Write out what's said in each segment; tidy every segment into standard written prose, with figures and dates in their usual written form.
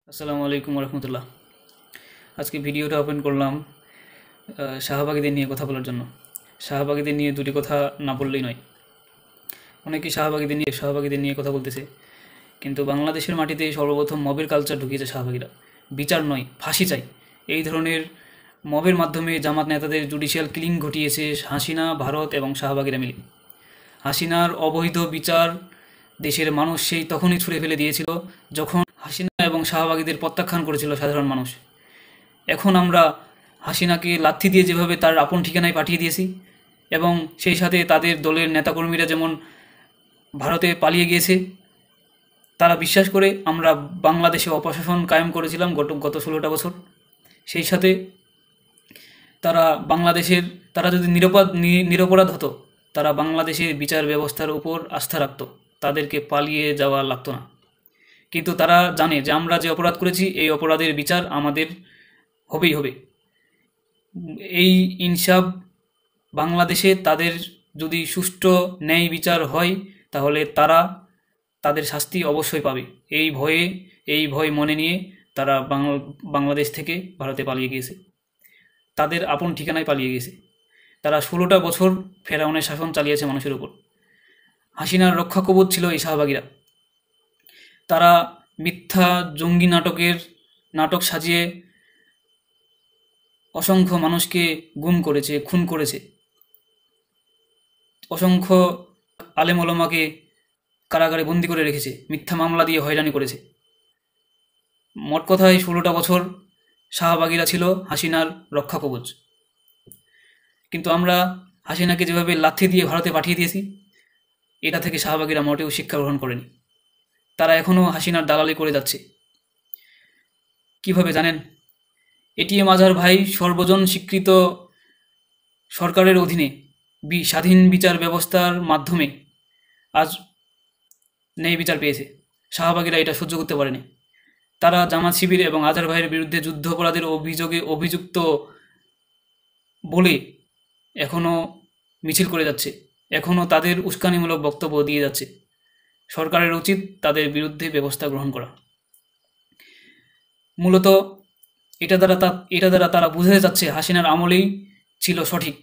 আসসালামু আলাইকুম রহমতুল্লাহ। আজকে ভিডিওটা ওপেন করলাম শাহবাগীদের নিয়ে কথা বলার জন্য। শাহবাগীদের নিয়ে দুটি কথা না বললেই নয়। অনেকেই শাহবাগীদের নিয়ে কথা বলতেছে, কিন্তু বাংলাদেশের মাটিতে সর্বপ্রথম মবের কালচার ঢুকিয়েছে শাহবাগীরা। বিচার নয়, ফাঁসি চাই, এই ধরনের মবের মাধ্যমে জামাত নেতাদের জুডিশিয়াল কিলিং ঘটিয়েছে হাসিনা, ভারত এবং শাহবাগীরা মিলে। হাসিনার অবৈধ বিচার দেশের মানুষ সেই তখনই ছুঁড়ে ফেলে দিয়েছিল, যখন হাসিনা এবং শাহবাগীদের প্রত্যাখ্যান করেছিল সাধারণ মানুষ। এখন আমরা হাসিনাকে লাথি দিয়ে যেভাবে তার আপন ঠিকানায় পাঠিয়ে দিয়েছি, এবং সেই সাথে তাদের দলের নেতাকর্মীরা যেমন ভারতে পালিয়ে গিয়েছে, তারা বিশ্বাস করে আমরা বাংলাদেশে অপশাসন কায়েম করেছিলাম গত 16টা বছর। সেই সাথে তারা বাংলাদেশের তারা যদি নিরপরাধ হতো, তারা বাংলাদেশের বিচার ব্যবস্থার উপর আস্থা রাখত, তাদেরকে পালিয়ে যাওয়া লাগতো না। কিন্তু তারা জানে যে আমরা যে অপরাধ করেছি, এই অপরাধের বিচার আমাদের হবেই হবে। এই ইনসাফ বাংলাদেশে তাদের যদি সুষ্ঠু ন্যায় বিচার হয়, তাহলে তারা তাদের শাস্তি অবশ্যই পাবে। এই ভয় মনে নিয়ে তারা বাংলাদেশ থেকে ভারতে পালিয়ে গিয়েছে, তাদের আপন ঠিকানায় পালিয়ে গেছে। তারা 16টা বছর ফেরাউনের শাসন চালিয়েছে মানুষের উপর। হাসিনার রক্ষাকবচ ছিল এই শাহবাগীরা। তারা মিথ্যা জঙ্গি নাটক সাজিয়ে অসংখ্য মানুষকে গুম করেছে, খুন করেছে। অসংখ্য আলেম ওলামাকে কারাগারে বন্দি করে রেখেছে, মিথ্যা মামলা দিয়ে হয়রানি করেছে। মোট কথায় 16টা বছর শাহবাগীরা ছিল হাসিনার রক্ষাকবচ। কিন্তু আমরা হাসিনাকে যেভাবে লাথি দিয়ে ভারতে পাঠিয়ে দিয়েছি, এটা থেকে শাহবাগীরা মোটেও শিক্ষা গ্রহণ করেনি। তারা এখনও হাসিনার দালালি করে যাচ্ছে। কিভাবে জানেন? এটিএম আজহার ভাই সর্বজন স্বীকৃত সরকারের অধীনে স্বাধীন বিচার ব্যবস্থার মাধ্যমে আজ ন্যায় বিচার পেয়েছে। শাহবাগীরা এটা সহ্য করতে পারেনি। তারা জামাত শিবির এবং আজহার ভাইয়ের বিরুদ্ধে যুদ্ধাপরাধের অভিযোগে অভিযুক্ত বলে এখনও মিছিল করে যাচ্ছে, এখনও তাদের উস্কানিমূলক বক্তব্য দিয়ে যাচ্ছে। সরকারের উচিত তাদের বিরুদ্ধে ব্যবস্থা গ্রহণ করা। মূলত এটা দ্বারা তারা বুঝে যাচ্ছে হাসিনার আমলেই ছিল সঠিক।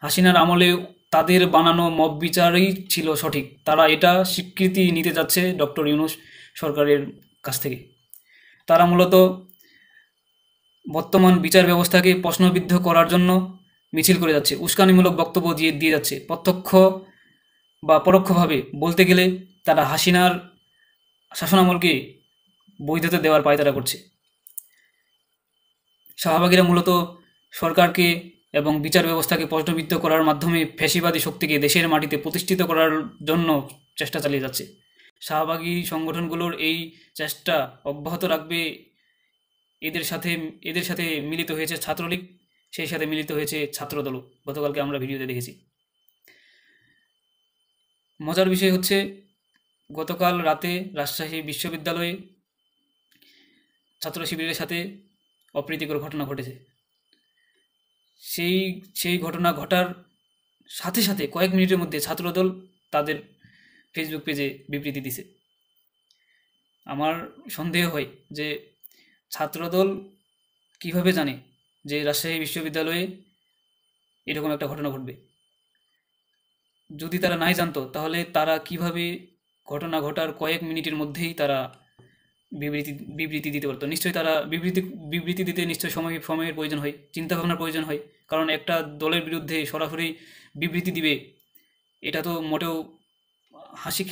হাসিনার আমলে তাদের বানানো মব বিচারই ছিল সঠিক। তারা এটা স্বীকৃতি নিতে যাচ্ছে ডক্টর ইউনূস সরকারের কাছ থেকে। তারা মূলত বর্তমান বিচার ব্যবস্থাকে প্রশ্নবিদ্ধ করার জন্য মিছিল করে যাচ্ছে, উস্কানিমূলক বক্তব্য দিয়ে যাচ্ছে। প্রত্যক্ষ বা পরোক্ষভাবে বলতে গেলে তারা হাসিনার শাসনামলকে বৈধতা দেওয়ার পায়তারা করছে। শাহবাগীরা মূলত সরকারকে এবং বিচার ব্যবস্থাকে প্রশ্নবিদ্ধ করার মাধ্যমে ফ্যাসিবাদী শক্তিকে দেশের মাটিতে প্রতিষ্ঠিত করার জন্য চেষ্টা চালিয়ে যাচ্ছে। শাহবাগী সংগঠনগুলোর এই চেষ্টা অব্যাহত রাখবে। এদের সাথে মিলিত হয়েছে ছাত্রলীগ, সেই সাথে মিলিত হয়েছে ছাত্রদলও। গতকালকে আমরা ভিডিওতে দেখেছি। মজার বিষয় হচ্ছে, গতকাল রাতে রাজশাহী বিশ্ববিদ্যালয়ে ছাত্র শিবিরের সাথে অপ্রীতিকর ঘটনা ঘটেছে। সেই সেই ঘটনা ঘটার সাথে সাথে কয়েক মিনিটের মধ্যে ছাত্রদল তাদের ফেসবুক পেজে বিবৃতি দিছে। আমার সন্দেহ হয় যে ছাত্রদল কিভাবে জানে যে রাজশাহী বিশ্ববিদ্যালয়ে এরকম একটা ঘটনা ঘটবে। যদি তারা নাই জানতো, তাহলে তারা কিভাবে ঘটনা ঘটার কয়েক মিনিটের মধ্যেই তারা বিবৃতি দিতে পারতো। নিশ্চয়ই তারা বিবৃতি দিতে নিশ্চয়ই সময়ের প্রয়োজন হয়, চিন্তাভাবনার প্রয়োজন হয়। কারণ একটা দলের বিরুদ্ধে সরাসরি বিবৃতি দিবে, এটা তো মোটেও হাসি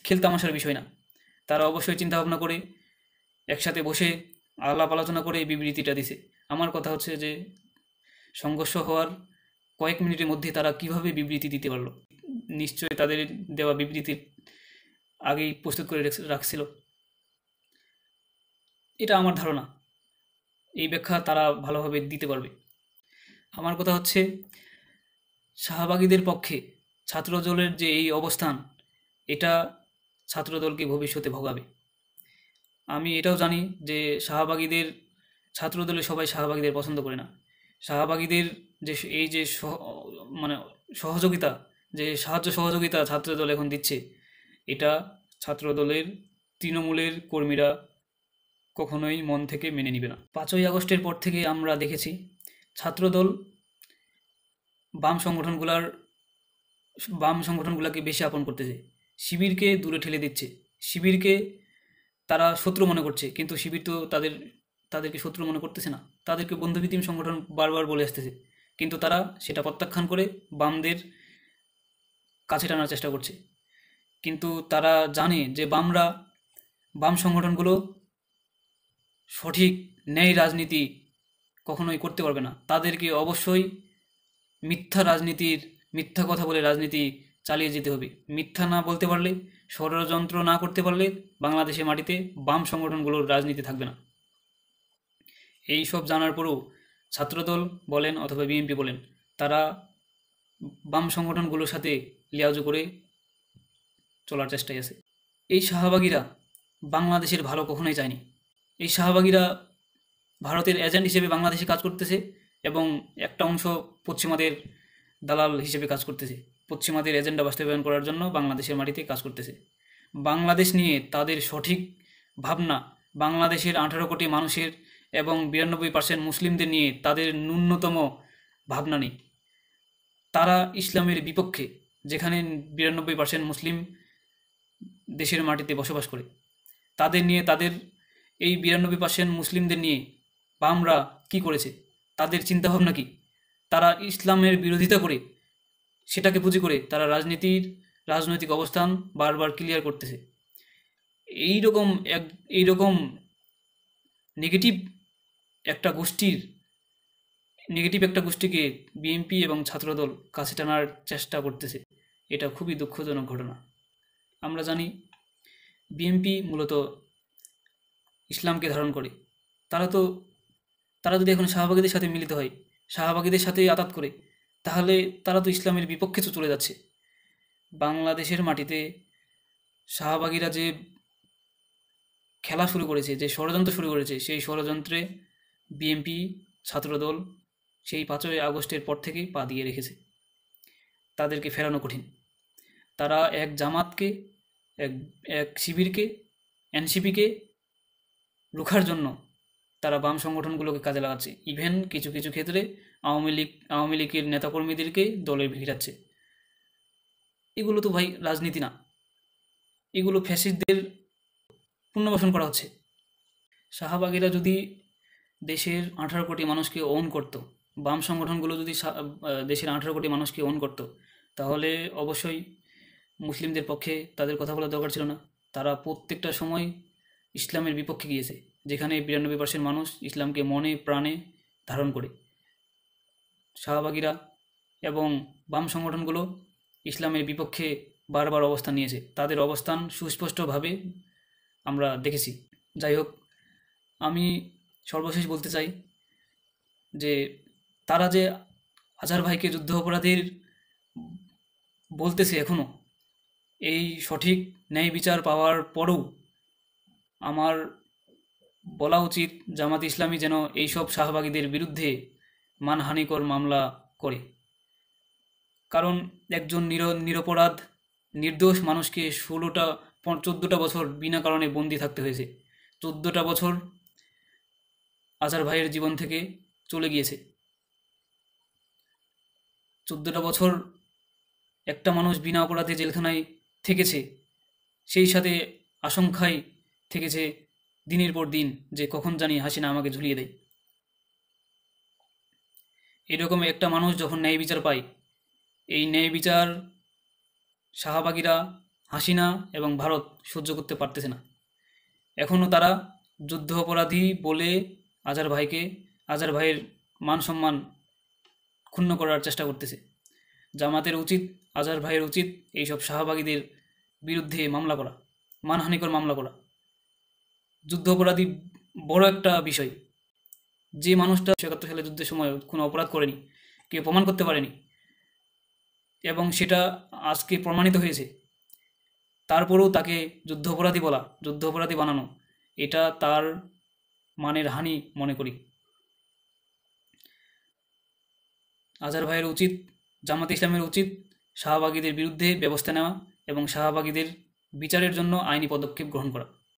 খেলতামাশার বিষয় না। তারা অবশ্যই চিন্তাভাবনা করে একসাথে বসে আলাপ আলোচনা করে বিবৃতিটা দিছে। আমার কথা হচ্ছে যে সংঘর্ষ হওয়ার কয়েক মিনিটের মধ্যে তারা কিভাবে বিবৃতি দিতে পারলো? নিশ্চয়ই তাদের দেওয়া বিবৃতির আগেই প্রস্তুত করে রাখছিল। এটা আমার ধারণা। এই ব্যাখ্যা তারা ভালোভাবে দিতে পারবে। আমার কথা হচ্ছে, শাহবাগীদের পক্ষে ছাত্রদলের যে এই অবস্থান, এটা ছাত্রদলকে ভবিষ্যতে ভোগাবে। আমি এটাও জানি যে ছাত্রদলের সবাই শাহবাগীদের পছন্দ করে না। শাহবাগীদের যে এই যে মানে সহযোগিতা, যে সাহায্য সহযোগিতা ছাত্রদল এখন দিচ্ছে, এটা ছাত্রদলের তৃণমূলের কর্মীরা কখনোই মন থেকে মেনে নিবে না। 5ই আগস্টের পর থেকে আমরা দেখেছি ছাত্রদল বাম সংগঠনগুলোকে বেশি আপন করতেছে, শিবিরকে দূরে ঠেলে দিচ্ছে। শিবিরকে তারা শত্রু মনে করছে, কিন্তু শিবির তো তাদেরকে শত্রু মনে করতেছে না, তাদেরকে বন্ধুপ্রতিম সংগঠন বারবার বলে আসতেছে, কিন্তু তারা সেটা প্রত্যাখ্যান করে বামদের কাছে টানার চেষ্টা করছে। কিন্তু তারা জানে যে বাম সংগঠনগুলো সঠিক ন্যায় রাজনীতি কখনোই করতে পারবে না। তাদেরকে অবশ্যই মিথ্যা কথা বলে রাজনীতি চালিয়ে যেতে হবে। মিথ্যা না বলতে পারলে, ষড়যন্ত্র না করতে পারলে বাংলাদেশের মাটিতে বাম সংগঠনগুলোর রাজনীতি থাকবে না। এই সব জানার পরেও ছাত্রদল বলেন অথবা বিএনপি বলেন, তারা বাম সংগঠনগুলোর সাথে লিয়াজু করে চলার চেষ্টায় আছে। এই শাহবাগীরা বাংলাদেশের ভালো কখনোই চায়নি। এই শাহবাগীরা ভারতের এজেন্ট হিসেবে বাংলাদেশে কাজ করতেছে এবং একটা অংশ পশ্চিমাদের দালাল হিসেবে কাজ করতেছে। পশ্চিমাদের এজেন্ডা বাস্তবায়ন করার জন্য বাংলাদেশের মাটিতে কাজ করতেছে। বাংলাদেশ নিয়ে তাদের সঠিক ভাবনা, বাংলাদেশের 18 কোটি মানুষের এবং 92% মুসলিমদের নিয়ে তাদের ন্যূনতম ভাবনা নেই। তারা ইসলামের বিপক্ষে, যেখানে 92% মুসলিম দেশের মাটিতে বসবাস করে। তাদের এই 92% মুসলিমদের নিয়ে বামরা কি করেছে, তাদের চিন্তাভাবনা কি? তারা ইসলামের বিরোধিতা করে, সেটাকে পুঁজি করে তারা রাজনৈতিক অবস্থান বারবার ক্লিয়ার করতেছে। এইরকম নেগেটিভ একটা গোষ্ঠীকে বিএনপি এবং ছাত্রদল কাছে টানার চেষ্টা করতেছে। এটা খুবই দুঃখজনক ঘটনা। আমরা জানি বিএনপি মূলত ইসলামকে ধারণ করে। তারা যদি এখন শাহবাগীদের সাথে মিলিত হয়, শাহবাগীদের সাথে আতাত করে, তাহলে তারা তো ইসলামের বিপক্ষে চলে যাচ্ছে। বাংলাদেশের মাটিতে শাহবাগীরা যে খেলা শুরু করেছে, যে ষড়যন্ত্র শুরু করেছে, সেই ষড়যন্ত্রে বিএনপি, ছাত্রদল সেই 5ই আগস্টের পর থেকেই পা দিয়ে রেখেছে। তাদেরকে ফেরানো কঠিন। তারা এক জামাতকে, এক শিবিরকে, এনসিপিকে রুখার জন্য তারা বাম সংগঠনগুলোকে কাজে লাগাচ্ছে। ইভেন কিছু কিছু ক্ষেত্রে আওয়ামী লীগের নেতাকর্মীদেরকে দলে ভিড়াচ্ছে। এগুলো তো ভাই রাজনীতি না, এগুলো ফ্যাসিস্টদের পুনর্বাসন করা হচ্ছে। শাহবাগীরা যদি দেশের 18 কোটি মানুষকে ওন করত, বাম সংগঠনগুলো যদি দেশের 18 কোটি মানুষকে ওন করত, তাহলে অবশ্যই মুসলিমদের পক্ষে তাদের কথা বলার দরকার ছিল না। তারা প্রত্যেকটা সময় ইসলামের বিপক্ষে গিয়েছে, যেখানে 92% মানুষ ইসলামকে মনে প্রাণে ধারণ করে। শাহবাগীরা এবং বাম সংগঠনগুলো ইসলামের বিপক্ষে বারবার অবস্থান নিয়েছে। তাদের অবস্থান সুস্পষ্টভাবে আমরা দেখেছি। যাই হোক, আমি সর্বশেষ বলতে চাই যে তারা যে আজহার ভাইকে যুদ্ধ অপরাধীর বলতেছে, এখনও এই সঠিক ন্যায় বিচার পাওয়ার পরেও আমার বলা উচিত জামাত ইসলামী যেন এইসব শাহবাগীদের বিরুদ্ধে মানহানিকর মামলা করে। কারণ একজন নিরপরাধ নির্দোষ মানুষকে 14টা বছর বিনা কারণে বন্দি থাকতে হয়েছে। 14টা বছর আজহার ভাইয়ের জীবন থেকে চলে গিয়েছে। 14টা বছর একটা মানুষ বিনা অপরাধে জেলখানায় থেকেছে, সেই সাথে আশঙ্কায় থেকেছে দিনের পর দিন যে কখন জানি হাসিনা আমাকে ঝুলিয়ে দেয়। এরকম একটা মানুষ যখন ন্যায় বিচার পায়, এই ন্যায় বিচার শাহবাগীরা, হাসিনা এবং ভারত সহ্য করতে পারতেছে না। এখনও তারা যুদ্ধ অপরাধী বলে আজহার ভাইয়ের মান সম্মান ক্ষুণ্ণ করার চেষ্টা করতেছে। জামাতের উচিত, আজহার ভাইয়ের উচিত এইসব শাহবাগীদের বিরুদ্ধে মামলা করা, মানহানিকর মামলা করা। যুদ্ধ অপরাধী বড় একটা বিষয়। যে মানুষটা 71 সালে যুদ্ধের সময় কোনো অপরাধ করেনি, কেউ প্রমাণ করতে পারেনি, এবং সেটা আজকে প্রমাণিত হয়েছে, তারপরেও তাকে যুদ্ধ অপরাধী বানানো, এটা তার মানের হানি মনে করি। আজহার ভাইয়ের উচিত, জামাত ইসলামের উচিত শাহবাগীদের বিরুদ্ধে ব্যবস্থা নেওয়া এবং শাহবাগীদের বিচারের জন্য আইনি পদক্ষেপ গ্রহণ করা।